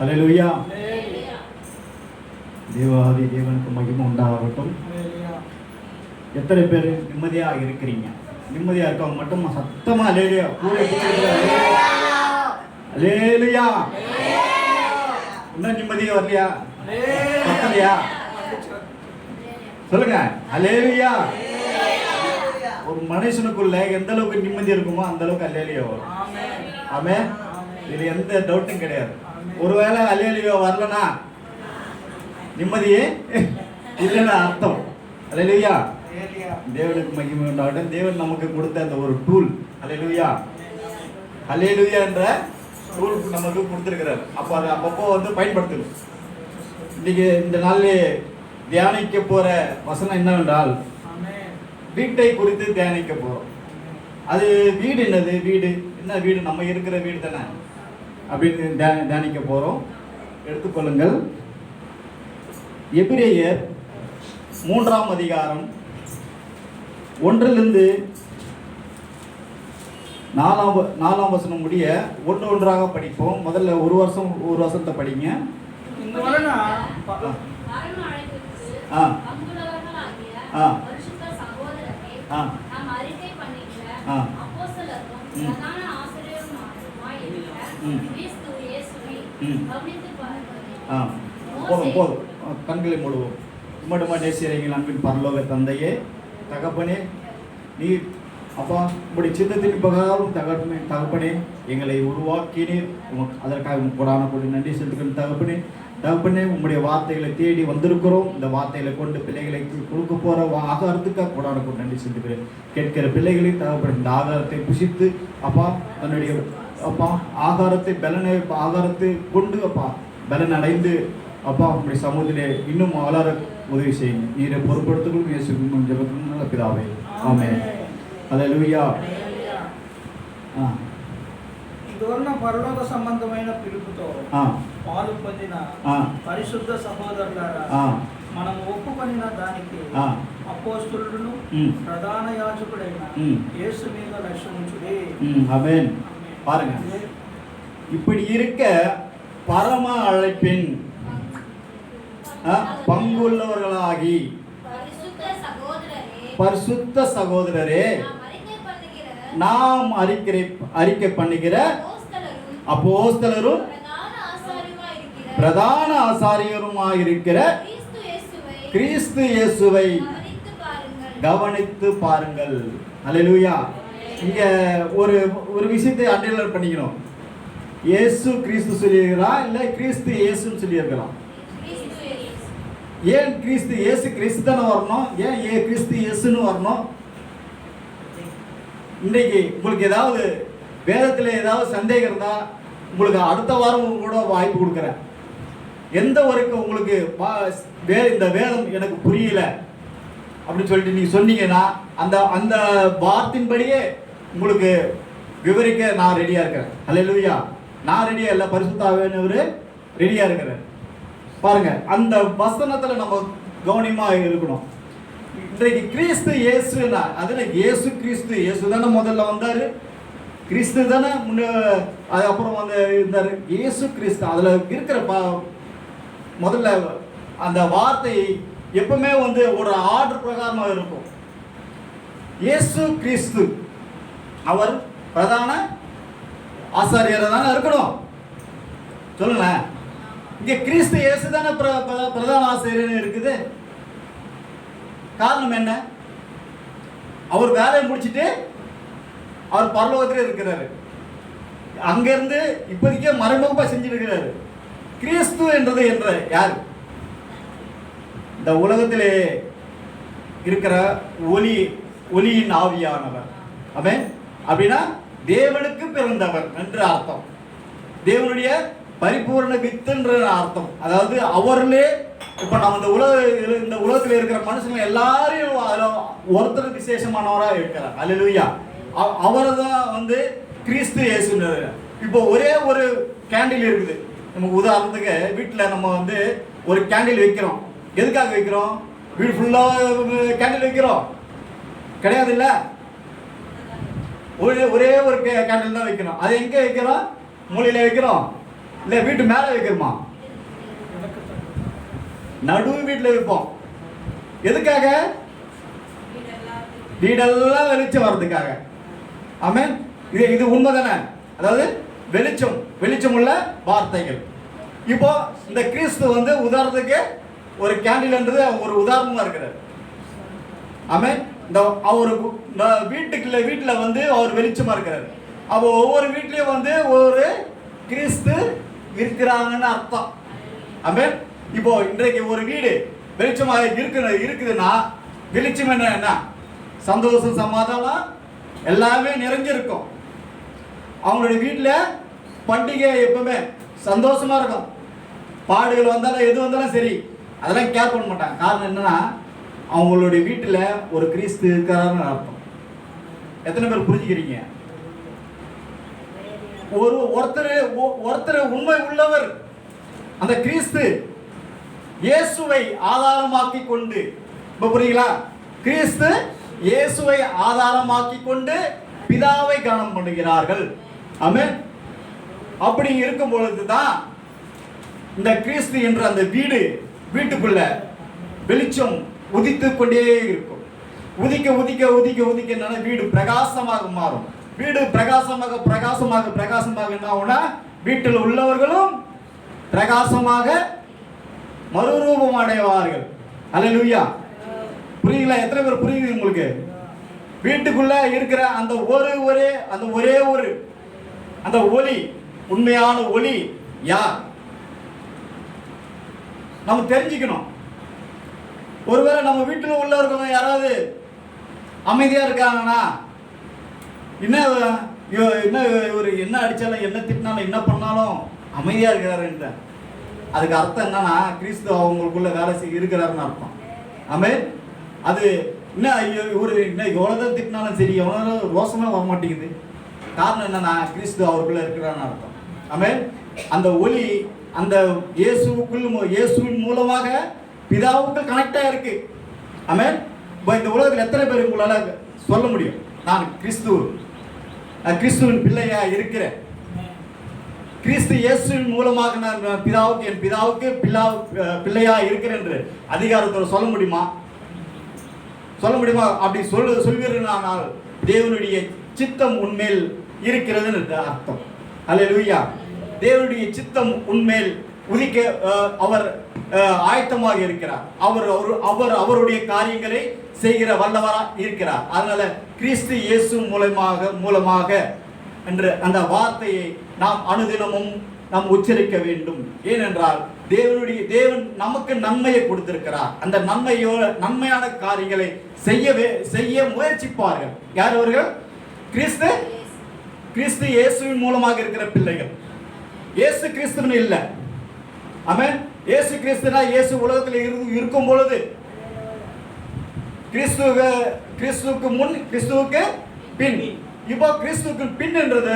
ஹல்லேலூயா. தேவாதி தேவனுக்கு மகிமை உண்டாகட்டும். எத்தனை பேர் நிம்மதியாக இருக்கிறீங்க? நிம்மதியாக இருக்கவங்க மட்டும் சத்தமா ஹல்லேலூயா ஹல்லேலூயா. இன்னும் நிம்மதியா வரலையா? பத்தலையா? சொல்லுங்க ஹல்லேலூயா. ஒரு மனுஷனுக்குள்ள எந்த அளவுக்கு நிம்மதி இருக்குமோ அந்த அளவுக்கு ஹல்லேலூயா வரும். ஆமென். இது எந்த டவுட்டும் கிடையாது. ஒருவேளை ஹல்லேலூயா வரலனா நிம்மதியே இல்லைன்னு அர்த்தம். ஹல்லேலூயா. தேவனுக்கு மகிமை உண்டாகட்டும். தேவன் நமக்கு கொடுத்த அந்த ஒரு டூல் ஹல்லேலூயா. ஹல்லேலூயா என்ற டூல் நமக்கு கொடுத்துருக்கிறார். அப்போ அதை அப்பப்போ வந்து பயன்படுத்தணும். இன்னைக்கு இந்த நாளிலே தியானிக்க போற வசனம் என்னவென்றால் வீட்டை குறித்து தியானிக்க போறோம். அது வீடு என்னது? வீடு என்ன? வீடு நம்ம இருக்கிற வீடு தானே அப்படின்னு தியானிக்க போறோம். எடுத்துக்கொள்ளுங்கள். எபிரேயர் 3ஆம் அதிகாரம் 1லிருந்து 4ஆம் வசனம் முடிய ஒன்றாக படிப்போம். முதல்ல ஒரு வருஷத்தை படிங்க. போதும் கண்களை மூடுவோம். உம்மடுமா நேசியரைகள் அன்பின் பரலோக தந்தையே, தகப்பனே, நீர் அப்பா உங்களுடைய சித்தத்தின் பிரகாரம் தகப்பனே எங்களை உருவாக்கினீர். அதற்காக கூடான கொண்டு நன்றி செலுத்துகிறேன் தகப்பனே. தகப்பனே, உங்களுடைய வார்த்தைகளை தேடி வந்திருக்கிறோம். இந்த வார்த்தைகளை கொண்டு பிள்ளைகளுக்கு கொடுக்க போற ஆகாரத்துக்காக கூடான கொண்டு நன்றி செலுத்துகிறேன். கேட்கிற பிள்ளைகளை தகப்பனே இந்த ஆகாரத்தை புசித்து அப்பா தன்னுடைய அப்பா ஆகாரத்தை கொண்டு அப்பா பலன் அடைந்து அப்பா உங்களுடைய சமூகத்திலே இன்னும் வளர உதவி செய்யுங்க. நீரை பொறுப்படுத்தும் இயேசுவின் ஜெபத்தின் நல்ல பிதாவே, ஆமென். హల్లెలూయా. ఇదోర్న పరలోక సంబంధమైన పిలుపుతో పాలు పొందిన పరిశుద్ధ సహోదరులారా, మనం ఒప్పుకొనిన దానికి అపోస్తలులను ప్రధాన యాజకుడైన యేసు మీద లక్ష్యం ఉంచుడి. ஆமென். பாருங்க, இப்படி இருக்க பரம அழைப்பின் பங்குள்ளவர்களாகி பரிசுத்த சகோதரரே, நாம் அறிக்கை பண்ணுகிற அப்போஸ்தலரும் பிரதான ஆசாரியருமாயிருக்கிற கிறிஸ்து இயேசுவை கவனித்து பாருங்கள். ஹல்லேலூயா. இங்க ஒரு விஷயத்தை அண்டர்லைன் பண்ணிக்கணும். இயேசு கிறிஸ்து சொல்லியிருக்கிறா இல்ல கிறிஸ்து இயேசுன்னு சொல்லியிருக்கலாம்? ஏன் இயேசு கிறிஸ்து தானே வரணும்? ஏன் கிறிஸ்து இயேசுன்னு வரணும்? இன்னைக்கு உங்களுக்கு ஏதாவது வேதத்தில் ஏதாவது சந்தேகம் இருந்தா உங்களுக்கு அடுத்த வாரம் கூட வாய்ப்பு கொடுக்குறேன். எந்த வரைக்கும் உங்களுக்கு இந்த வேதம் எனக்கு புரியல அப்படின்னு சொல்லிட்டு நீங்க சொன்னீங்கன்னா அந்த வார்த்தையின்படியே உங்களுக்கு விவரிக்க நான் ரெடியா இருக்கிறேன். ஹல்லேலூயா. நான் ரெடியா இல்லை, பரிசுத்த ஆவியானவர் ரெடியா இருக்கிறேன். பாருங்க, அந்த வசனத்துல நம்ம கவனமா இருக்கணும். இன்றைக்கு கிறிஸ்து இயேசுனா அதுல இயேசு கிறிஸ்து இயேசு தானே முதல்ல வந்தாரு, கிறிஸ்து தானே அதுக்கப்புறம் வந்து இருந்தாரு. இயேசு கிறிஸ்து அதுல இருக்கிற முதல்ல அந்த வார்த்தை எப்பவுமே வந்து ஒரு ஆர்டர் பிரகாரமாக இருக்கும். இயேசு கிறிஸ்து அவர் பிரதான ஆசாரியராக தானே இருக்கணும். சொல்லுங்க, இங்க கிறிஸ்து இயேசு தானே பிரதான ஆசிரியர் இருக்குது. காரணம் என்ன? அவர் வேலையை முடிச்சுட்டு அவர் பரலோகத்திலே இருக்கிறாரு. அங்கிருந்து இப்போதைக்கே மறைமுகமா செஞ்சிருக்கிறாரு. கிறிஸ்து என்றது என்ற யார்? இந்த உலகத்திலே இருக்கிற ஒளியின் ஆவியானவர். அவன் அப்படின்னா தேவனுக்கு பிறந்தவர் என்று அர்த்தம். தேவனுடைய பரிபூர்ண வித்துன்ற அர்த்தம். அதாவது அவர்களே இப்ப நம்ம இந்த உலகத்தில் இருக்கிற மனுஷங்க எல்லாரையும் ஒருத்தர் விசேஷமானவராக இருக்கிறார். அல்லேலூயா. அவர் தான் வந்து கிறிஸ்து இயேசுன்றார். இப்போ ஒரே ஒரு கேண்டில் இருக்குது. நமக்கு உதாரணத்துக்கு வீட்டில் நம்ம வந்து ஒரு கேண்டில் வைக்கிறோம். எதுக்காக வைக்கிறோம்? வீடு ஃபுல்லாக கேண்டில் வைக்கிறோம் கிடையாது இல்லை. ஒரே ஒரு கேண்டில் தான் வைக்கிறோம். அது எங்கே வைக்கிறோம்? மூலையில் வைக்கிறோம் இல்லை வீட்டு மேலே வைக்கிறோமா? நடு வீட்டில் வைப்போம். எதுக்காக? வீடெல்லாம் வெளிச்சம் வர்றதுக்காக. ஆமென். இது உண்மை தானே? அதாவது வெளிச்சம் உள்ள வார்த்தைகள். இப்போ இந்த கிறிஸ்து வந்து உதாரணத்துக்கு ஒரு கேண்டில்ன்றது ஒரு உதாரணமா இருக்கிறார். ஆமென். இந்த அவர் வீட்டில் வந்து அவர் வெளிச்சமா இருக்கிறார். அப்போ ஒவ்வொரு வீட்லயும் வந்து ஒரு கிறிஸ்து இருக்கிறாங்கன்னு அர்த்தம். ஆமென். இப்போ இன்றைக்கு ஒரு வீடு வெளிச்சமாக இருக்குதுன்னா வெளிச்சம் என்ன? சந்தோஷம், சமாதானம் எல்லாமே நிறைஞ்சிருக்கும். அவங்களுடைய வீட்டில் பண்டிகை எப்பவுமே சந்தோஷமா இருக்கும். பாடுகள் வந்தாலும் எது வந்தாலும் சரி, அதெல்லாம் கேர் பண்ண மாட்டாங்க. காரணம் என்னன்னா அவங்களுடைய வீட்டில் ஒரு கிறிஸ்து இருக்கிறாருன்னு அர்த்தம். எத்தனை பேர் புரிஞ்சுக்கிறீங்க? ஒருத்தர் உண்மை உள்ளவர். அந்த கிறிஸ்து இயேசுவை ஆதாரமாக்கி கொண்டு, இப்ப புரியுங்களா? கிறிஸ்து இயேசுவை ஆதாரமாக்கி கொண்டு பிதாவை கனம் பண்ணுகிறார்கள். ஆமென். அப்படி இருக்கும் பொழுதுதான் இந்த கிறிஸ்து என்ற அந்த வீட்டுக்குள்ள வெளிச்சம் உதித்து கொண்டே இருக்கும். உதிக்க வீடு பிரகாசமாக மாறும். வீடு பிரகாசமாக என்ன ஆகும்னா வீட்டில் உள்ளவர்களும் பிரகாசமாக மறுரூபம் அடைவார்கள். அல்லேலூயா. புரியுங்களா? எத்தனை பேர் புரியுது உங்களுக்கு? வீட்டுக்குள்ள இருக்கிற அந்த ஒரே ஒரு அந்த ஒளி, உண்மையான ஒளி யார்? நம்ம தெரிஞ்சுக்கணும். ஒருவேளை நம்ம வீட்டில் உள்ள இருக்கவங்க யாராவது அமைதியா இருக்காங்கன்னா, என்ன அடிச்சாலும் என்ன திட்டினாலும் என்ன பண்ணாலும் அமைதியா இருக்கிறாருன்ற அதுக்கு அர்த்தம் என்னன்னா கிறிஸ்து அவங்களுக்குள்ள வேலை இருக்கிறாருன்னு அர்த்தம். ஆமென். அது என்ன எவ்வளவுதான் திட்டினாலும் சரி, எவ்வளவு ரோசமே வர மாட்டேங்குது. காரணம் என்னன்னா கிறிஸ்து அவருக்குள்ள இருக்கிறான்னு அர்த்தம். ஆமென். அந்த ஒளி அந்த இயேசுவின் மூலமாக பிதாவுக்கு கனெக்டா இருக்கு. ஆமென். இந்த உலகத்தில் எத்தனை பேர் உங்களால சொல்ல முடியும் நான் கிறிஸ்துவின் பிள்ளையா இருக்கிறேன், கிறிஸ்து இயேசுவின் மூலமாக நான் என் பிதாவுக்கு பிள்ளையா இருக்கிறேன் என்று அதிகாரத்தோடு சொல்ல முடியுமா? அப்படி சொல்வீர்கள். தேவனுடைய சித்தம் உண்மையில் இருக்கிறது அர்த்தம். அல்லேலூயா. தேவனுடைய சித்தம் உண்மையில் உதிக்க அவர் ஆயத்தமாக இருக்கிறார். அவருடைய காரியங்களை செய்கிற வல்லவரா இருக்கிறார். அதனால கிறிஸ்து இயேசு மூலமாக என்ற அந்த வார்த்தையை நாம் அனுதினமும் நாம் உச்சரிக்க வேண்டும். ஏனென்றால் தேவன் நமக்கு நன்மையை கொடுத்திருக்கிறார். அந்த நன்மையான காரியங்களை செய்ய முயற்சிப்பார்கள். யார் அவர்கள்? கிறிஸ்து இயேசுவின் மூலமாக இருக்கிற பிள்ளைகள். இயேசு கிறிஸ்துன்னு இல்லை. ஆமென். இயேசு கிறிஸ்துனா இயேசு உலகத்தில் இருக்கும் பொழுது கிறிஸ்துவுக்கு முன் கிறிஸ்துவுக்கு பின். இப்போ கிறிஸ்துவுக்கு பின் என்றது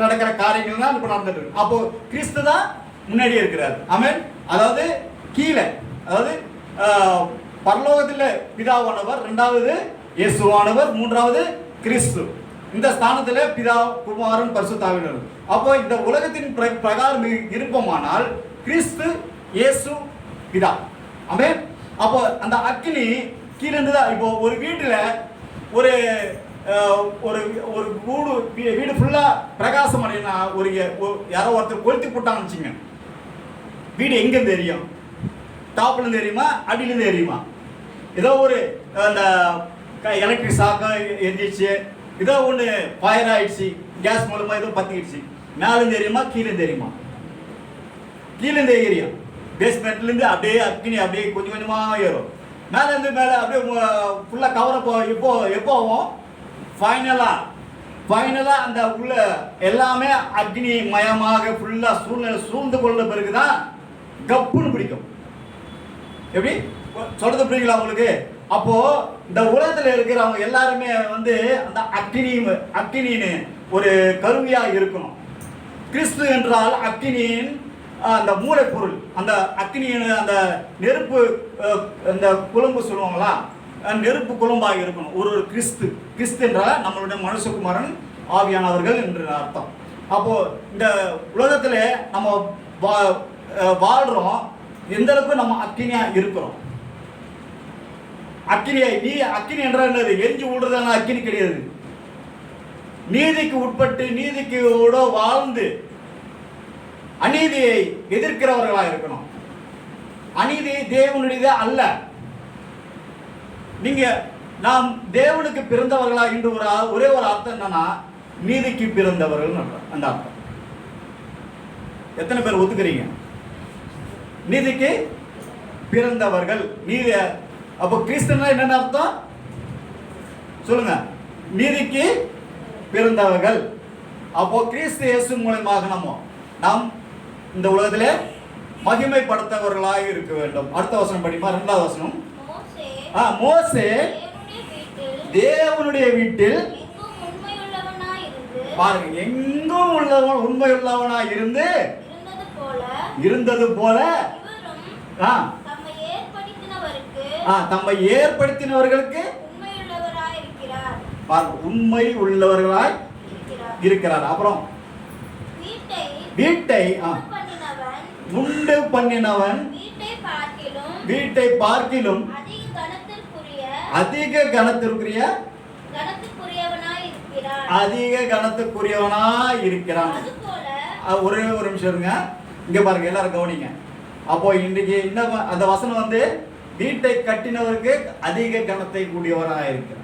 நடக்கிற காரியங்கள் தான் இப்போ நடந்துட்டு இருக்கு. அப்போ கிறிஸ்து தான் முன்னாடி இருக்கிறார். ஆமென். அதாவது கீழே, அதாவது பரலோகத்தில் பிதாவானவர், இரண்டாவது இயேசுவானவர், மூன்றாவது கிறிஸ்து. இந்த ஸ்தானத்தில் பிதா, குமாரன், பரிசுத்த ஆவியானவர். அப்போ இந்த உலகத்தின் பிரகாரம் இருப்போமானால் கிறிஸ்து, இயேசு, பிதா. ஆமென். அப்போ அந்த அக்கினி கீழிருந்து தான். இப்போ ஒரு வீட்டில் ஒரு வீடு ஃபுல்லா பிரகாசம் அடையினா யாரோ ஒருத்தர் கொளுத்தி போட்டாங்கன்னு வச்சுங்க, வீடு எங்க தெரியும்? டாப்ல இருந்து தெரியுமா, அடியில இருந்து தெரியுமா? ஏதோ ஒரு அந்த எலக்ட்ரிக் ஷாக்கா எரிஞ்சிச்சு, ஏதோ ஒன்று ஃபயர் ஆயிடுச்சு, கேஸ் மூலமா ஏதோ பத்திடுச்சு, மேலும் தெரியுமா கீழே தெரியுமா? கீழே இருந்து ஏரியா பேஸ்மெண்ட்ல இருந்து அப்படியே அக்கினி அப்படியே கொஞ்சம் கொஞ்சமா ஏறும். மேல இருந்து மேல அப்படியே ஃபுல்லா கவர் எப்போ ஆகும்? ஃபைனலா அந்த உள்ள எல்லாமே அக்னி மயமாக ஃபுல்லா சூழ்ந்து கொள்ள பிறகுதான் கப்புன்னு பிடிக்கும். எப்படி சொல்றது புரியுங்களா உங்களுக்கு? அப்போ இந்த உலகத்துல இருக்கிறவங்க எல்லாருமே வந்து அந்த அக்கினின்னு ஒரு கருவியா இருக்கணும். கிறிஸ்து என்றால் அக்கினியின் அந்த மூளைப்பொருள். அந்த அக்கினியின் அந்த நெருப்பு அந்த குழம்பு சொல்லுவாங்களா, நெருப்பு குழம்பாக இருக்கணும் ஒரு கிறிஸ்து. கிறிஸ்து என்றால் நம்மளுடைய மனுஷகுமாரன் ஆவியானவர்கள் என்று அர்த்தம். அப்போ இந்த உலகத்துல நம்ம வாழ்றோம். எந்த அளவுக்கு நம்ம அக்கினியா இருக்கிறோம். அக்கினி என்றால் என்னது? எரிஞ்சு விடுறதான அக்கினி கிடையாது. நீதிக்கு உட்பட்டு நீதிக்கு வாழ்ந்து அநீதியை எதிர்க்கிறவர்களாக இருக்கணும். அநீதி தேவனுடையது அல்ல. நீங்க நாம் தேவனுக்கு பிறந்தவர்களா என்று ஒரே ஒரு அர்த்தம் என்னன்னா, நீதிக்கு பிறந்தவர்கள் அந்த அர்த்தம். எத்தனை பேர் ஒத்துக்கிறீங்க? நீதிக்கு பிறந்தவர்கள். நீதி அப்போ கிறிஸ்தவனா என்னென்ன அர்த்தம் சொல்லுங்க? நீதிக்கு பிறந்தவர்கள். அப்போ கிறிஸ்து இயேசு மூலமாக நாம் இந்த உலகத்திலே மகிமைப்படுத்தவர்களாக இருக்க வேண்டும். அடுத்த வசனம் படிப்பா, 2வது வசனம். மோசே தேவனுடைய வீட்டில் பாருங்க, எங்கும் உண்மையுள்ளவனாய் இருந்தது போல தம்மை ஏற்படுத்தினவர்களுக்கு உண்மை உள்ளவர்களாய் இருக்கிறார். அப்புறம் வீட்டை உண்டு பண்ணினவன் வீட்டை பார்க்கிலும் அதிக கனத்துக்குரியவனாய் இருக்கிறான். ஒரே ஒரு நிமிஷம் இருங்க, இங்க பாருங்க, எல்லாரும் கவனிங்க. அப்போ இன்றைக்கு அந்த வசனம் வீட்டை கட்டினவருக்கு அதிக கனத்தை கூடியவராக இருக்கிறார்.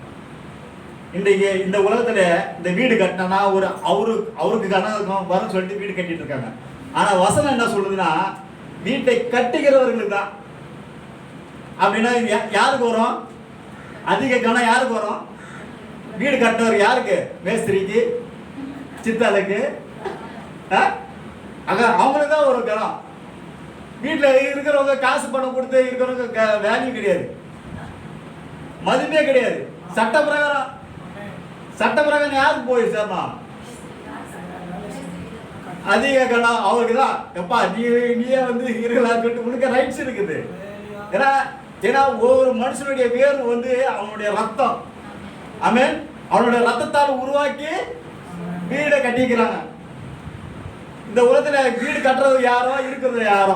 இன்றைக்கு இந்த உலகத்துல இந்த வீடு கட்டினா அவருக்கு கனம் வரும் சொல்லிட்டு வீடு கட்டிட்டு இருக்காங்க. ஆனா வசனம் என்ன சொல்லுதுன்னா, வீட்டை கட்டுகிறவர்களுக்கு தான். அப்படின்னா யாருக்கு வரும் அதிக கனம்? யாருக்கு வரும்? வீடு கட்டினவர் யாருக்கு? மேஸ்திரிக்கு, சித்தாளுக்கு, அவங்களுக்கு தான் ஒரு கனம். வீட்டில் இருக்கிறவங்க காசு பணம் கொடுத்து இருக்கிறவங்க வேல்யூ கிடையாது, மதிப்பே கிடையாது. சட்ட பிரகாரம் யாருக்கு போய் சேரணும்? அதிக கணம் அவருக்கு தான். எப்பா நீயே இருக்கலாம் சொல்லிட்டு உனக்கு ரைட்ஸ் இருக்குது. ஏன்னா ஒவ்வொரு மனுஷனுடைய வேர் அவனுடைய ரத்தம். ஆமென். அவனுடைய ரத்தத்தால் உருவாக்கி வீடை கட்டிக்கிறாங்க. இந்த உலகத்துல வீடு கட்டுறது யாரோ, இருக்கிறது யாரோ?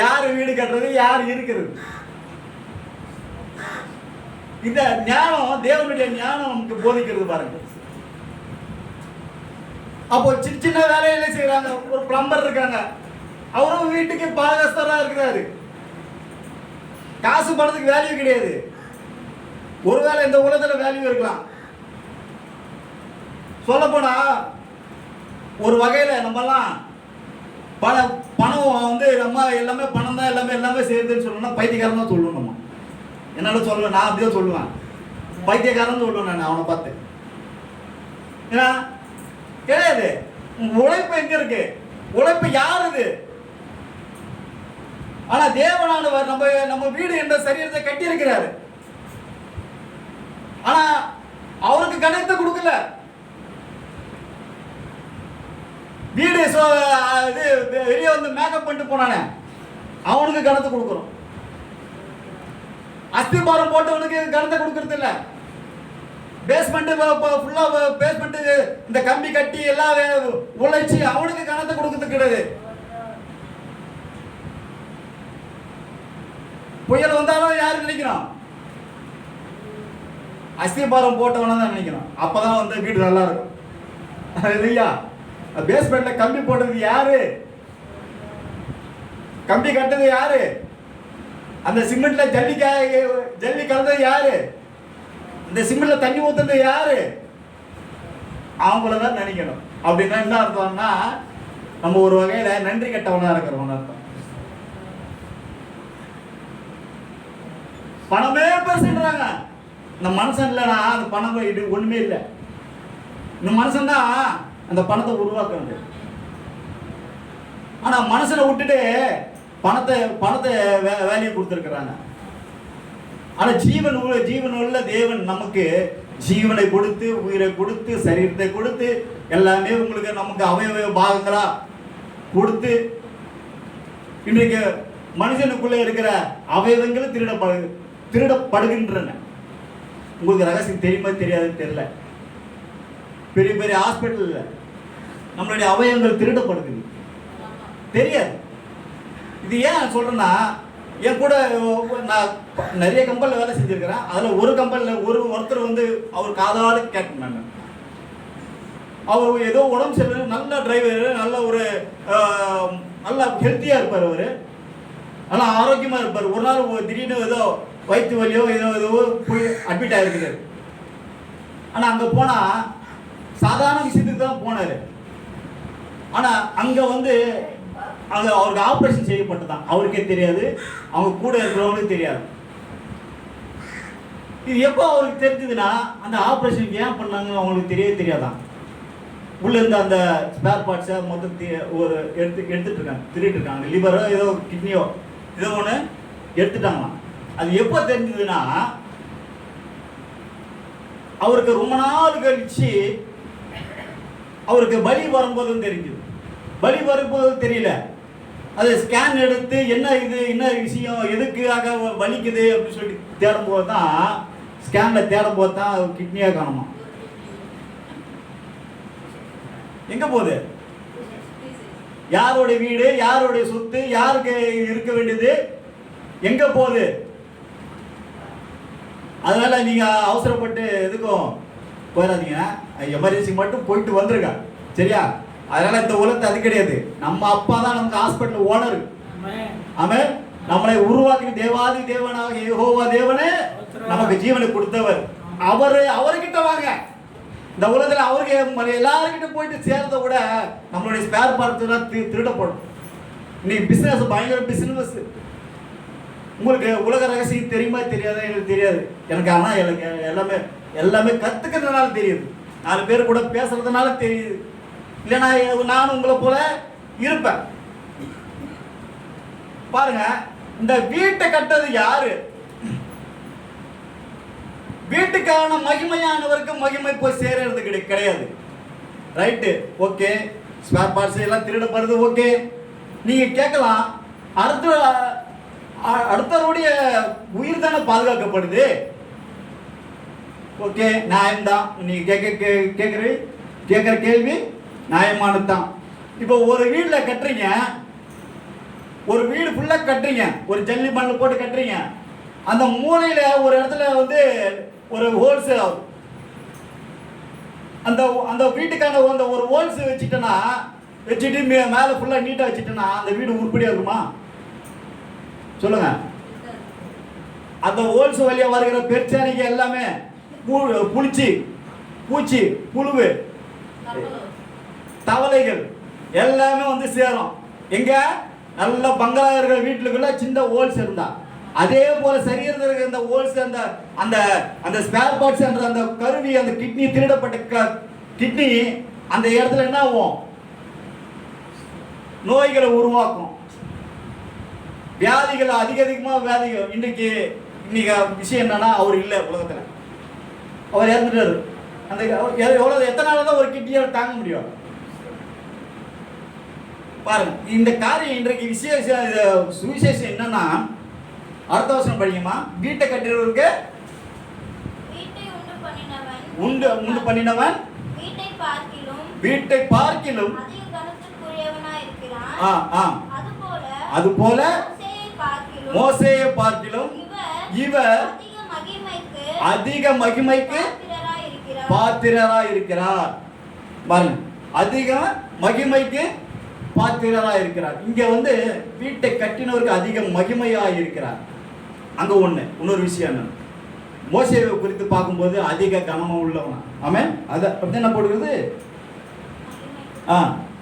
யாரு வீடு கட்டுறது, யார் இருக்கிறது? இந்த ஞானம், தேவனுடைய ஞானம் நமக்கு போதிக்கிறது பாருங்க. அப்போ சின்ன சின்ன வேலையில செய்யறாங்க. ஒரு பிளம்பர் இருக்காங்க, அவரும் வீட்டுக்கு பாகஸ்தரா இருக்கிறாரு. காசு பணத்துக்கு வேல்யூ கிடையாது. ஒருவேளை இந்த உலகத்துல வேல்யூ இருக்கலாம். சொல்ல போனா ஒரு வகையில நம்மலாம் பணம் நம்ம எல்லாமே பணம் தான் எல்லாமே செய்யுதுன்னு சொல்லணும்னா பைத்தியக்காரன் தான் சொல்லணும். நம்ம என்னால சொல்லுவேன், நான் அப்படிதான் சொல்லுவேன், பைத்தியக்காரன் சொல்லுவேன் நான் அவனை பார்த்து. ஏன்னா கிடையாது. உழைப்பு எங்க இருக்கு? உழைப்பு யாருது? ஆனா தேவனானவர் நம்ம வீடு என்ற சரீரத்தை கட்டி இருக்கிறாரு. ஆனா அவருக்கு கணத்தை கொடுக்கல. வீடு வெளியே மேக்கப் பண்ணிட்டு போனானே அவனுக்கு கணத்தை கொடுக்கிறோம். அஸ்திபாரம் போட்டவனுக்கு கணத்தை கொடுக்கறது இல்ல. பேஸ்மெண்ட் ஃபுல்லா பேஸ்மெண்ட் இந்த கம்பி கட்டி எல்லாம் உழைச்சி அவனுக்கு கணத்தை கொடுக்கறது கிடையாது. புயல் வந்தாலும் யாரு நினைக்கிறான்? அஸ்திபாரம் போட்டவன தான் நினைக்கிறான். அப்பதான் வீடு நல்லா இருக்கும் இல்லையா? பேஸ்மெண்ட்ல கம்பி போட்டது யாரு? கம்பி கட்டது யாரு? அந்த சிமெண்ட்ல ஜல்லி கலந்தது யாரு? இந்த சிமெண்ட்ல தண்ணி ஊத்துறது யாரு? அவங்களதான் நினைக்கணும். அப்படின்னா என்ன அர்த்தம்னா, நம்ம ஒரு வகையில நன்றி கட்டவனா இருக்கிறோம் அர்த்தம். பணமே பேசுறாங்க. இந்த மனுஷன் இல்லைனா அந்த பணம் இது ஒண்ணுமே இல்லை. இந்த மனுஷன் தான் அந்த பணத்தை உருவாக்குறது. ஆனா மனுஷனை விட்டுட்டு பணத்தை வேல்யூ கொடுத்துருக்கிறாங்க. ஆனா ஜீவன் உள்ள தேவன் நமக்கு ஜீவனை கொடுத்து, உயிரை கொடுத்து, சரீரத்தை கொடுத்து, எல்லாமே நமக்கு அவயவ பாகங்களா கொடுத்து, இன்றைக்கு மனுஷனுக்குள்ள இருக்கிற அவயவங்களும் திருடப்படுகின்றன. உங்களுக்கு ரகசியம் தெரியுமா தெரியாது தெரியல. பெரிய பெரிய ஹாஸ்பிட்டல்ல நம்மளுடைய அவயங்கள் திருடப்படுது, தெரியாது. இது ஏன் சொல்றேன்னா, என் கூட நான் நிறைய கம்பெனியில் வேலை செஞ்சிருக்கிறேன். அதில் ஒரு கம்பெனியில் ஒருத்தர் வந்து அவர் காதாடு கேட்கணும். அவர் ஏதோ உடம்பு சரியில்லை, நல்ல டிரைவர், நல்ல ஒரு நல்லா ஹெல்த்தியாக இருப்பார், அவர் நல்லா ஆரோக்கியமாக இருப்பார். ஒரு நாள் திடீர்னு ஏதோ வயிற்று வலியோ ஏதோ போய் அட்மிட் ஆகிருக்குது. ஆனால் அங்கே போனால் சாதாரண விஷயத்துக்கு தான் போனார். ஆனால் அங்கே வந்து அவருக்கு ஆப்ரேஷன் செய்யப்பட்டதான், அவருக்கே தெரியாது, அவங்க கூட இருக்கிறவங்களுக்கும் தெரியாது. இது எப்போ அவருக்கு தெரிஞ்சதுன்னா, அந்த ஆப்ரேஷன் ஏன் பண்ணாங்கன்னு அவங்களுக்கு தெரியாதான். உள்ள இருந்த அந்த ஸ்பேர் பார்ட்ஸை மொத்தம் ஒரு எடுத்துட்டு இருக்காங்க, திருட்டு இருக்காங்க. லிவரோ ஏதோ கிட்னியோ ஏதோ ஒன்று எடுத்துட்டாங்களாம். அது எப்போ தெரிஞ்சதுன்னா, அவருக்கு ரொம்ப நாள் கழிச்சு அவருக்கு பலி வரும்போதும் தெரிஞ்சது. பலி வரும்போது தெரியல, அது ஸ்கேன் எடுத்து என்ன விஷயம், எதுக்காக வலிக்குது அப்படின்னு சொல்லிட்டு தேடும்போது தான், ஸ்கேனில் தேடும்போது தான் அவர் கிட்னியாக காணுமா. எங்க போகுது? யாருடைய வீடு, யாருடைய சொத்து, யாருக்கு இருக்க வேண்டியது, எங்க போகுது? அதனால நீங்க அவசரப்பட்டு எதுக்கும் போயிடாதீங்க. எமர்ஜென்சி மட்டும் போயிட்டு வந்துருங்க, சரியா? அதனால இந்த உலகத்தை அது கிடையாது. நம்ம அப்பா தான் நமக்கு ஹாஸ்பிட்டல் ஓனர். ஆமென். நம்மளை உருவாக்கி தேவாதி தேவனாக யெகோவா தேவனே நமக்கு ஜீவனை கொடுத்தவர். அவர்கிட்ட வாங்க. இந்த உலகத்தில் அவருக்கு எல்லாருக்கிட்ட போயிட்டு சேர்றத விட நம்மளுடைய ஸ்பேர் பார்ட்ஸ் தான் திருடப்படும். இன்னைக்கு பிசினஸ் பயங்கர பிசினஸ். உங்களுக்கு உலக ரகசியம் தெரியுமா தெரியாதா எனக்கு தெரியாது. எனக்கு ஆனால் எனக்கு எல்லாமே கற்றுக்கிறதுனால தெரியுது, 4 பேர் கூட பேசுறதுனால தெரியுது. இல்லைன்னா நான் உங்களை போல இருப்பேன். பாருங்க, இந்த வீட்டை கட்டது யாரு? வீட்டுக்கான மகிமையானவருக்கு மகிமை போய் சேருறது கிடையாது. Right, okay. ஸ்பேர் பார்ட்ஸ் எல்லாம் திருடப்படுது, ஓகே. நீங்க கேட்கலாம், அடுத்தவருடைய உயிர் தானே பாதுகாக்கப்படுது. ஓகே, நியாயம்தான். நீங்க கேட்குற கேள்வி நியாயமானது தான். இப்போ ஒரு வீட்டில் கட்டுறீங்க, ஒரு வீடு ஃபுல்லாக கட்டுறீங்க, ஒரு ஜல்லி மண்ணில் போட்டு கட்டுறீங்க. அந்த மூலையில் ஒரு இடத்துல வந்து ஒரு ஹோல்ஸ் ஆகும். அந்த வீட்டுக்கான அந்த ஒரு ஹோல்ஸ் வச்சுட்டு மேலே ஃபுல்லாக நீட்டாக வச்சுட்டேன்னா அந்த வீடு உருப்படியாக இருக்குமா? சொல்லுங்க. அந்த ஹோல்ஸ் வழியாக வருகிற பெருச்சானிக்கு எல்லாமே பூச்சி, புழுவு, தவளைகள் எல்லாமே வந்து சேரும். எங்க நல்ல பங்களா இருக்கிற வீட்டுக்குள்ள சின்ன ஹோல்ஸ் இருந்தா, அதே போல சரீரத்தில் இருக்கிற இந்த ஹோல்ஸ், அந்த ஸ்பேர் பார்ட்ஸ் என்ற அந்த கருவி, அந்த கிட்னி, திருடப்பட்ட கிட்னி அந்த இடத்துல என்ன ஆகும்? நோய்களை உருவாக்கும், வியாதிகள் அதிகமாக வியாதிகள். இன்னைக்கு விஷயம் என்னன்னா, அவர் இல்லை உலகத்தில், அவர் இறந்துட்டாரு. அந்த எவ்வளவு எத்தனை நாள் தான் ஒரு கிட்னியால் தாங்க முடியும்? பாருங்க, இந்த காரியம் இன்றைக்கு சுவிசேஷம் என்னன்னா, அடுத்த வசனம் படிக்குமா? வீட்டை கட்டினவருக்கு உண்டு பண்ணினவன் வீட்டை பார்க்கிலும் அதுபோல மோசேயை பார்க்கிலும் இவர் அதிக மகிமைக்கு பாத்திரராய் இருக்கிறார். பாருங்க, அதிக மகிமைக்கு பாத்திரராய் இருக்கிறார். இங்க வந்து வீட்டை கட்டினவருக்கு அதிக மகிமையாய் இருக்கிறார். அங்க இன்னொரு விஷயம் என்ன, மோசேவை குறித்து பார்க்கும்போது அதிக கனமா உள்ளவன். ஆமென். அது அப்படி என்ன போடுகிறது?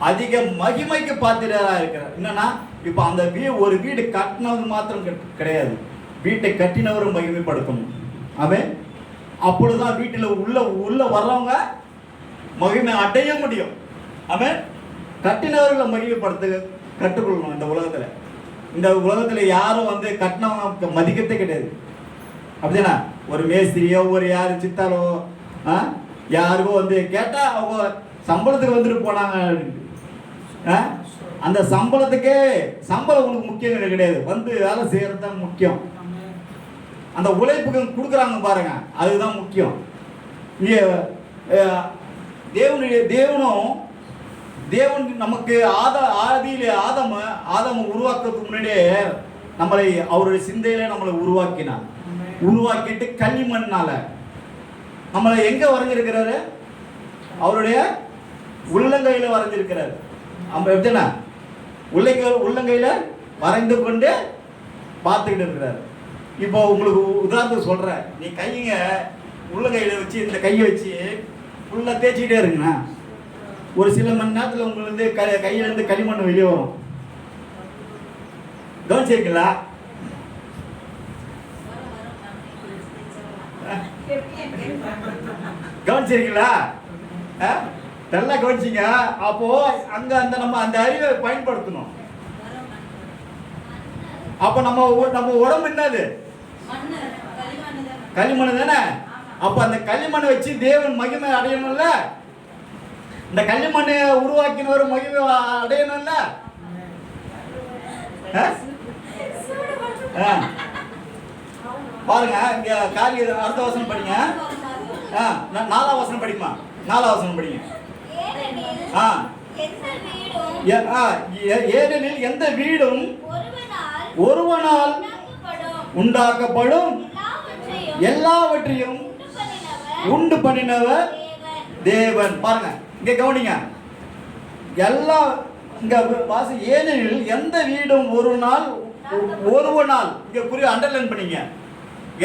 அதிக மகிமைக்கு பாத்திரராக இருக்கிறார். என்னன்னா, இப்ப அந்த ஒரு வீடு கட்டினது மாத்திரம் கிடையாது, வீட்டை கட்டினவரும் மகிமைப்படுத்தணும். ஆமென். அப்பொழுதுதான் வீட்டில் உள்ள வர்றவங்க மகிமை அடைய முடியும். ஆமென். கட்டினவர்களை மகிமைப்படுத்த கற்றுக்கொள்ளணும். இந்த உலகத்துல யாரும் வந்து கட்டினவங்க மதிக்கத்தே கிடையாது. அப்படின்னா ஒரு மேஸ்திரியோ ஒரு யாரு சித்தாலோ யாருக்கோ வந்து கேட்டா அவங்க சம்பளத்துக்கு வந்துட்டு போனாங்க. அந்த சம்பளம் உனக்கு முக்கியம் கிடையாது, வந்து வேலை செய்யறது தான் முக்கியம். அந்த உழைப்புக்கு கொடுக்குறாங்க பாருங்க, அதுதான் முக்கியம். இங்கே தேவனும் தேவன் நமக்கு ஆதியிலே ஆதாம உருவாக்குறதுக்கு முன்னாடியே நம்மளை அவருடைய சிந்தையில நம்மளை உருவாக்கினார். உருவாக்கிட்டு களிமண்ணால நம்மளை எங்க வரைஞ்சிருக்கிறாரு? அவருடைய உள்ளங்கையில வரைஞ்சிருக்கிறாரு. நம்ம எப்படின்னா உள்ளங்கையில வரைந்து கொண்டு பார்த்துக்கிட்டு இருக்கிறாரு. இப்போ உங்களுக்கு உதாரணத்துக்கு சொல்றேன், நீ கைங்க உள்ளங்கையில வச்சு இந்த கையை வச்சு ஃபுல்லா தேய்ச்சிக்கிட்டே இருக்குண்ணா, ஒரு சில மணி நேரத்தில் உங்களுக்கு கையிலேருந்து களிமண் வெளியே வரும். கவனிச்சிருக்கீங்களா? கவனிச்சிருக்கீங்களா? நல்லா கவனிச்சிங்க. அப்போ அங்க அந்த நம்ம அந்த அறிவை பயன்படுத்தணும். அப்போ நம்ம உடம்பு என்னது? களிமண் தானே. அப்ப அந்த களிமண்ணை வச்சு தேவன் மகிமை அடையணும்ல. இந்த களிமண்ணை உருவாக்கினவர் மகிமை அடையணும்ல. பாருங்க, இங்க காரிய அடுத்த வசனம் படிங்க. 4ஆம் வசனம் படிக்குமா? 4ஆம் வசனம் படிங்க. ஏனெனில் எந்த வீடும் ஒருவனால் உண்டாக்கப்படும் எல்லாவற்றையும் உண்டு பண்ணினவர் தேவன். பாருங்க, இங்க கவனிங்க. எல்லா இங்க வாசி, ஏனெனில் எந்த வீடும் ஒருவனால் இங்க புரிய அண்டர்லைன் பண்ணீங்க.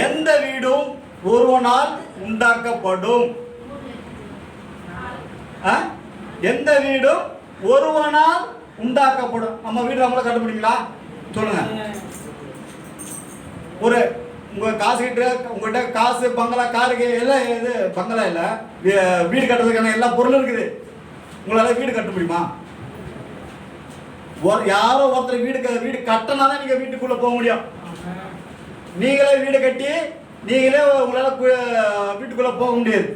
எந்த வீடும் ஒருவனால் உண்டாக்கப்படும். எந்த வீடும் ஒருவனால் உண்டாக்கப்படும். நம்ம வீடு நம்மள கட்ட முடியுங்களா? சொல்லுங்க. ஒரு உங்ககிட்ட காசு பங்களா காருக்கு எல்லாம், இது பங்களா இல்ல, வீடு கட்டுறதுக்கான எல்லா பொருளும் இருக்குது. உங்களால வீடு கட்ட முடியுமா? யாரோ ஒருத்தர் வீடு கட்டினா தான் நீங்க வீட்டுக்குள்ள போக முடியும். நீங்களே வீடு கட்டி நீங்களே உங்களால வீட்டுக்குள்ள போக முடியாது.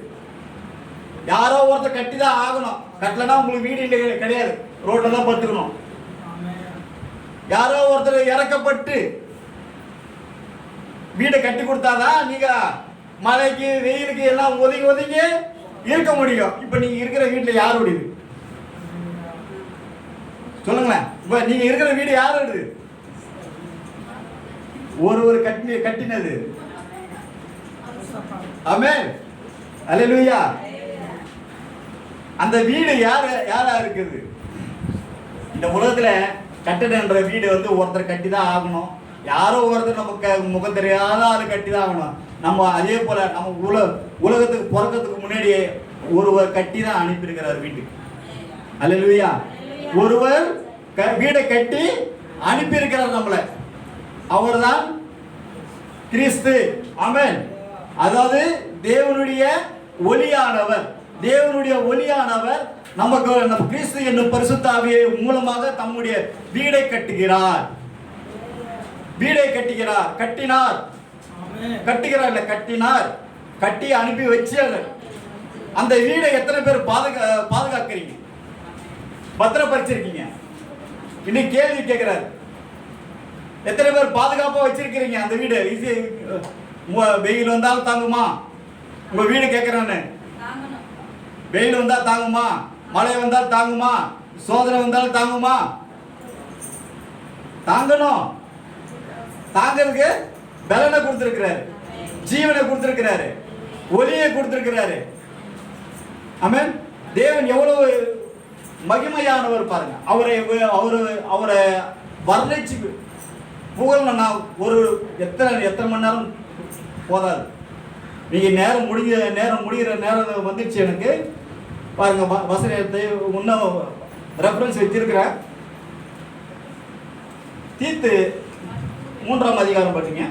யாரோ ஒருத்தர் கட்டி தான் ஆகணும். கட்டலன்னா உங்களுக்கு வீடு கிடையாது, ரோட்ல தான் படுத்துக்கணும். யாரோ ஒருத்தர் இறக்கப்பட்டு வீடை கட்டி கொடுத்தாதான் நீங்க மழைக்கு வெயிலுக்கு எல்லாம் ஒதுங்கி இருக்க முடியும். இப்ப நீங்க இருக்கிற வீட்டுல யாருடையது? சொல்லுங்களேன். இப்ப நீங்க இருக்கிற வீடு யாருடையது? ஒரு கட்டினது. ஆமென், அல்லேலூயா. அந்த வீடு யாரா இருக்குது? இந்த உலகத்துல கட்டணன்ற வீடு ஒருத்தர் கட்டி தான் ஆகணும். யாரோ ஒருத்தர் நமக்கு முகம் தெரியாத ஆளு கட்டி தான் ஆகணும். நம்ம அதே போல நம்ம உலகத்துக்கு பிறக்கிறதுக்கு முன்னாடியே ஒருவர் கட்டி தான் அனுப்பியிருக்கிறார் வீட்டுக்கு. அல்லேலூயா. ஒருவர் வீடை கட்டி அனுப்பியிருக்கிறார் நம்மளை. அவர்தான் கிறிஸ்து. ஆமென். அதாவது தேவனுடைய ஒளியானவர். தேவனுடைய ஒளியானவர் நமக்கு நம்ம கிறிஸ்து என்னும் பரிசுத்த ஆவியை மூலமாக தம்முடைய வீடை கட்டுகிறார். வீடை கட்டினார். கட்டுகிறார் இல்ல, கட்டினார். கட்டி அனுப்பி வச்சார். அந்த வீடை எத்தனை பேர் பாதுகாக்கிறீங்க, பத்திரப்படுத்திருக்கீங்க? இன்னைக்கு கேள்வி கேட்கிறார், எத்தனை பேர் பாதுகாப்பா வச்சிருக்கிறீங்க அந்த வீடு? வெயில் வந்தாலும் தாங்குமா? உங்க வீடு கேட்கிறான்னு. வெயில் வந்தா தாங்குமா? மழை வந்தால் தாங்குமா? சோதனை வந்தாலும் தாங்குமா? தாங்கணும். தாங்கிறதுக்கு பலனை கொடுத்திருக்கிறாரு, ஜீவனை கொடுத்திருக்கிறாரு, ஒளியை கொடுத்திருக்கிறாரு. ஆமென். தேவன் எவ்வளவு மகிமையானவர் பாருங்க. அவரை வர்ணிச்சு புகழ் நான் எத்தனை மணி நேரம் போதாது. நீங்க நேரம் முடிகிற நேரம் வந்துடுச்சு. எனக்கு பாருங்க, வசனத்தை இன்னும் ரெஃபரன்ஸ் வச்சிருக்கிறேன். தீத்து 3ஆம் அதிகாரம் பார்த்தீங்க.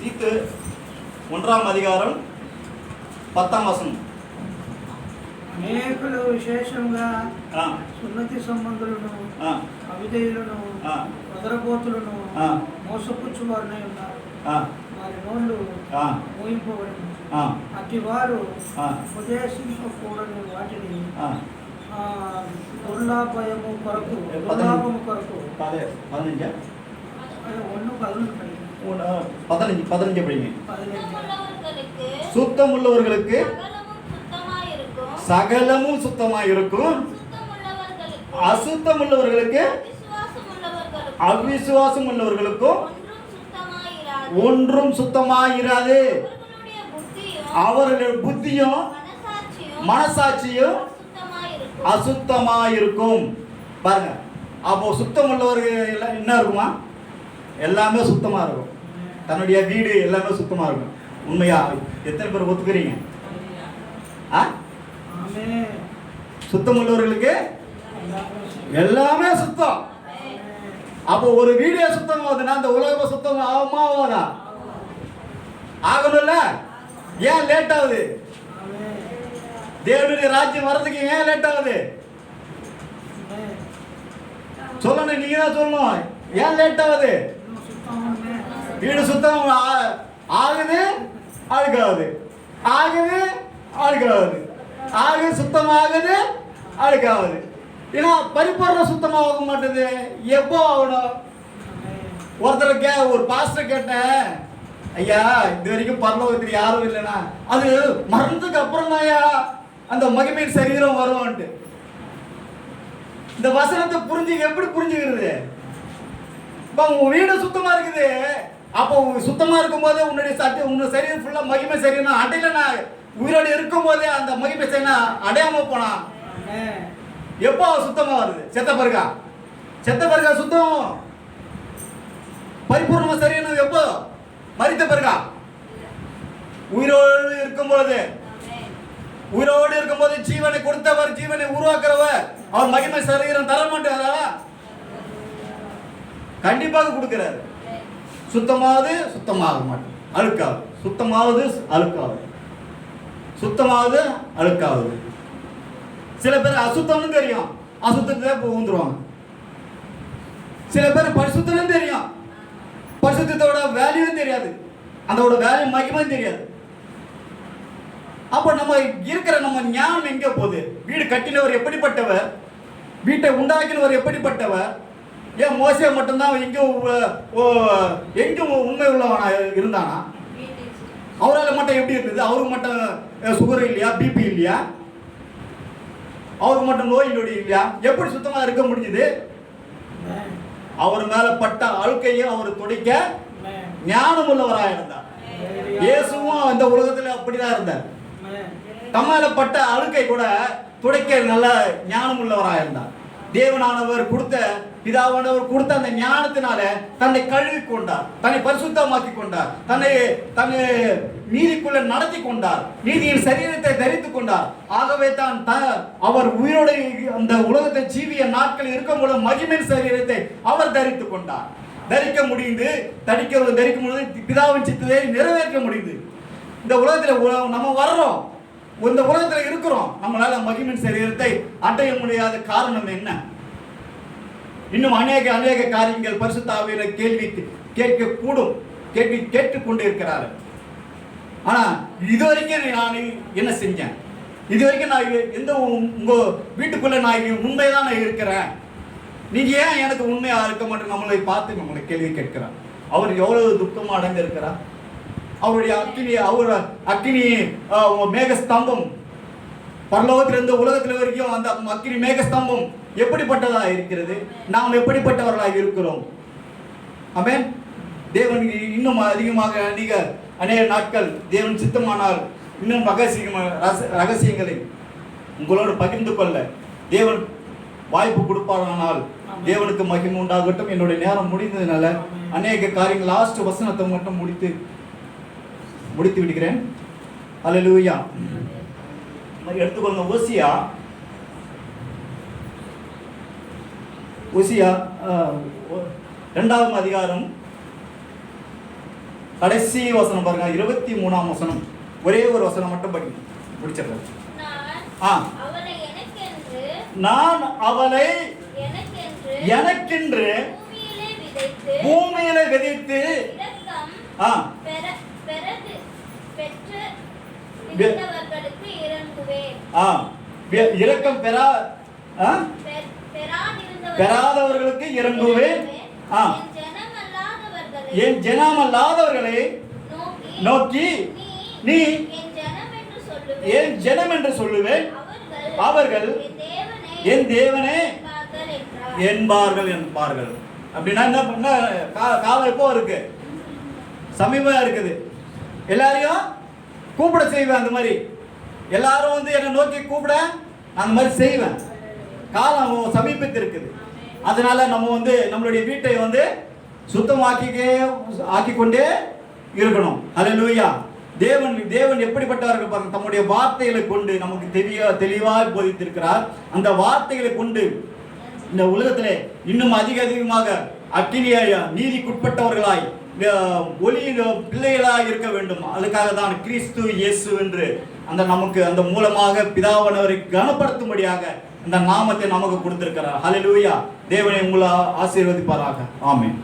தீத்து 1ஆம் அதிகாரம் 10ஆம் వచనం. అనేకులు విశేషంగా సున్నతి సంబంధులను అవిధేయులను వదరబోతులను మోసపుచ్చు వారినై ఉన్నారు. వారి నోళ్ళు మోయింపబడిన అట్టి వారు ఉపదేశింపకూడని వాటిని దుర్లాభము కొరకు 11 11 15 படிங்க. 15. சுத்தம் உள்ளவர்களுக்கு சகலமும் சுத்தமாயிருக்கும், அசுத்தம் உள்ளவர்களுக்கு அவிசுவாசம் உள்ளவர்களுக்கும் ஒன்றும் சுத்தமாயிராது. அவர்களுடைய புத்தியும் மனசாட்சியும் அசுத்தமாயிருக்கும். பாருங்க, அப்போ சுத்தம் உள்ளவர்கள் என்ன இருக்குமா? எல்லாமே சுத்தமா இருக்கும். தன்னுடைய வீடு எல்லாமே சுத்தமா இருக்கும். உண்மையா? எத்தனை பேர் ஒத்துக்கிறீங்க? சுத்தம் உள்ளவர்களுக்கு எல்லாமே சுத்தம். அப்போ ஒரு வீடே சுத்தம் ஆகுதுன்னா அந்த உலகம் சுத்தம் ஆகுமா ஆகாதா? ஆகணும்ல. ஏன் லேட் ஆகுது? தேவனுடைய ராஜ்யம் வர்றதுக்கு ஏன் லேட் ஆகுது? சொல்லணும், நீங்க தான் சொல்லணும். ஏன் லேட் ஆகுது? வீடு சுத்தம் ஆகுது, அழுக்காகுது, ஆகுது, அழுக்காகுது, ஆகுது, சுத்தமாகுது, அழுக்காகுது. ஏன்னா பரிபூர்ண சுத்தமாக மாட்டேது. எப்போ ஆகணும்? ஒரு பாஸ்டர் கேட்டேன், ஐயா இது வரைக்கும் பரலோகத்தில் யாரும் இல்லைன்னா அது மரணத்துக்கு அப்புறம் தான் ஐயா அந்த மகிமையின் சரீரம் வரும்ட்டு. இந்த வசனத்தை எப்படி புரிஞ்சுக்கிறது? இப்போ உன் வீடு சுத்தமா இருக்குது. அப்போ சுத்தமா இருக்கும் போதே உன்னுடைய சரீரம் ஃபுல்லா மகிமை சரீரம் அடையில. நான் உயிரோடு இருக்கும் போதே அந்த மகிமை சரீரம் அடையாம போனா எப்போ சுத்தமா வருது? செத்த பிறகா சுத்தம் பரிபூர்ணமா சரியணும். எப்போ? மரித்த பிறகா? உயிரோடு இருக்கும்போது ஜீவனை கொடுத்தவர், ஜீவனை உருவாக்குறவர், அவர் மகிமை சரீரம் தர மாட்டாரா? கண்டிப்பாக கொடுக்கிறாரு. சுத்தமாவது சுத்தமாக மாட்டேன், அழுக்காவது, சுத்தமாவது அழுக்காவது, சுத்தமாவது அழுக்காவது. சில பேர் அசுத்தம்னு தெரியும், அசுத்தத்தை ஊந்துருவாங்க. சில பேர் பரிசுத்தம் தெரியும், பரிசுத்தத்தோட வேல்யூவும் தெரியாது, அதோட வேல்யூ மகிமையும் தெரியாது. அப்போ நம்ம இருக்கிற நம்ம ஞானம் எங்க போகுது? வீடு கட்டினவர் எப்படிப்பட்டவர்? வீட்டை உண்டாக்கினவர் எப்படிப்பட்டவர்? ஏன் மோசே மட்டும்தான் எங்கும் உண்மை உள்ளவனா இருந்தானா? அவரால் மட்டும் எப்படி இருந்தது? அவருக்கு மட்டும் சுகர் இல்லையா, பிபி இல்லையா? அவருக்கு மட்டும் நோய் நொடி இல்லையா? எப்படி சுத்தமா இருக்க முடிஞ்சது? அவர் மேல பட்ட அழுக்கையும் அவர் துடைக்க ஞானம் உள்ளவராக இருந்தார். இயேசுவும் இந்த உலகத்துல அப்படிதான் இருந்தார். தம்மால பட்ட அழுக்கை கூட துடைக்க நல்ல ஞானம் உள்ளவராக இருந்தார். தேவனானவர் கொடுத்த, பிதாவானவர் கொடுத்த அந்த ஞானத்தினால தன்னை கழுவி கொண்டார், தன்னை பரிசுத்தமாக்கி கொண்டார், தன்னை நீதிக்குள்ள நடத்தி கொண்டார், நீதியின் சரீரத்தை தரித்துக் கொண்டார். ஆகவே தான் அவர் உயிரோடு அந்த உலகத்தை ஜீவிய நாட்கள் இருக்கும்போது மகிமையின் சரீரத்தை அவர் தரித்துக் கொண்டார். தரிக்க முடியுது, பிதாவின் சித்தத்தை நிறைவேற்ற முடியுது. இந்த உலகத்தில் நம்ம வர்றோம், இந்த உலகத்தில் இருக்கிறோம், நம்மளால மகிமையின் சரீரத்தை அடைய முடியாத காரணம் என்ன? இன்னும் அநேக காரியங்கள் பரிசுத்த ஆவியானவர் கேள்வி கேட்டுக்கொண்டு இருக்கிறார். ஆனா இதுவரைக்கும் நான் என்ன செஞ்சேன்? இதுவரைக்கும் நான் எந்த உங்க வீட்டுக்குள்ள நான் உண்மைதான் நான் இருக்கிறேன், நீங்க ஏன் எனக்கு உண்மையா இருக்க மாட்டேன்? நம்மளை கேள்வி கேட்கிறார். அவர் எவ்வளவு துக்கமா அடைந்து இருக்கிறார். அவருடைய அக்கினி மேகஸ்தம்பம் பரலோகத்திலிருந்து உலகத்தில் வரைக்கும் அந்த அக்கினி மேகஸ்தம்பம் எப்படிப்பட்டதா இருக்கிறது? நாம் எப்படிப்பட்டவர்களாக இருக்கிறோம்? ஆமென். தேவன் இன்னும் அதிகமாக அநேக நாட்கள் தேவன் சித்தமானால் இன்னும் ரகசியங்களை உங்களோடு பகிர்ந்து கொள்ள தேவன் வாய்ப்பு கொடுப்பாரானால் தேவனுக்கு மகிமை உண்டாகட்டும். என்னுடைய நேரம் முடிந்ததுனால அநேக காரியங்கள் லாஸ்ட் வசனத்தை மட்டும் முடித்து விடுகிறேன். அல்லேலூயா. எடுத்துக்கொள்ளுங்க. ஓசியா 2ஆம் அதிகாரம் கடைசி வசனம் பாருங்க, 23ஆம் வசனம். ஒரே ஒரு வசனம் மட்டும் படிங்க, முடிச்சிடுறேன். நான் அவளை எனக்கென்று பூமியிலே விதைத்து இரக்கம் பெறாதவர்களுக்கு இறங்குவேன், என் ஜனமல்லாதவர்களை நோக்கி நீ என் ஜனம் என்று சொல்லுவேன், அவர்கள் என் தேவனே என்பார்கள். அப்படின்னா என்ன காலம் எப்போ இருக்கு? சமீபமா இருக்குது. எல்லாரையும் கூப்பிட செய்வேன். அந்த மாதிரி எல்லாரும் வந்து என்னை நோக்கி கூப்பிட நான் அந்த மாதிரி செய்வேன். காலம் சமீபத்து இருக்குது. அதனால நம்ம வந்து நம்மளுடைய வீட்டை வந்து ஆக்கிக்கொண்டே இருக்கணும். ஹல்லேலூயா. தேவன் எப்படிப்பட்டவர்கள் பாருங்க, தம்முடைய வார்த்தைகளை கொண்டு நமக்கு தெளிவாக போதித்திருக்கிறார். அந்த வார்த்தைகளை கொண்டு இந்த உலகத்திலே இன்னும் அதிகமாக அக்கினியாய் நீதிக்குட்பட்டவர்களாய் ஒளியின் பிள்ளைகளாக இருக்க வேண்டும். அதுக்காக தான் கிறிஸ்து இயேசு என்று நமக்கு அந்த மூலமாக பிதாவானவரை கனப்படுத்தும்படியாக இந்த நாமத்தை நமக்கு கொடுத்திருக்கிறார். ஹல்லேலூயா. தேவனை உங்களை ஆசீர்வதிப்பாராக. ஆமென்.